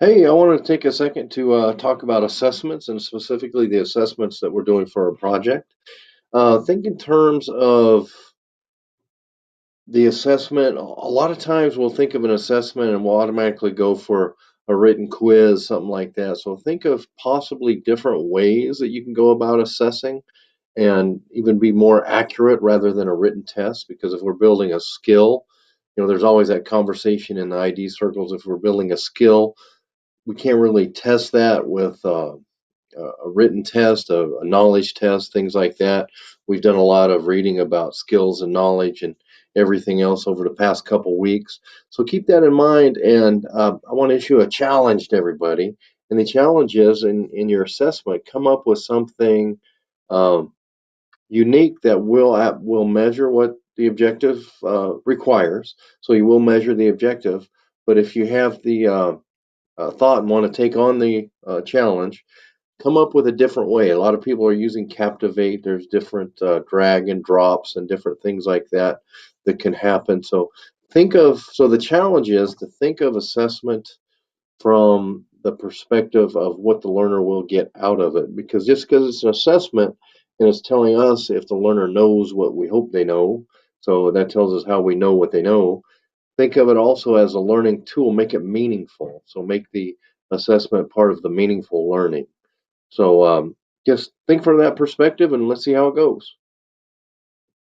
Hey, I wanted to take a second to talk about assessments and specifically the assessments that we're doing for a project. Think in terms of the assessment. A lot of times we'll think of an assessment and we'll automatically go for a written quiz, something like that. So think of possibly different ways that you can go about assessing and even be more accurate rather than a written test. Because if we're building a skill, there's always that conversation in the ID circles. If we're building a skill, we can't really test that with a written test, a knowledge test, things like that. We've done a lot of reading about skills and knowledge and everything else over the past couple weeks. So keep that in mind. And I want to issue a challenge to everybody. And the challenge is in your assessment, come up with something um, unique that will measure what the objective requires. So you will measure the objective. But if you have the thought and want to take on the challenge, come up with a different way. A lot of people are using Captivate. There's different drag and drops and different things like that that can happen. So the challenge is to think of assessment from the perspective of what the learner will get out of it. Because just because it's an assessment and it's telling us if the learner knows what we hope they know, so that tells us how we know what they know. Think of it also as a learning tool. Make it meaningful. So make the assessment part of the meaningful learning. So just think from that perspective and let's see how it goes.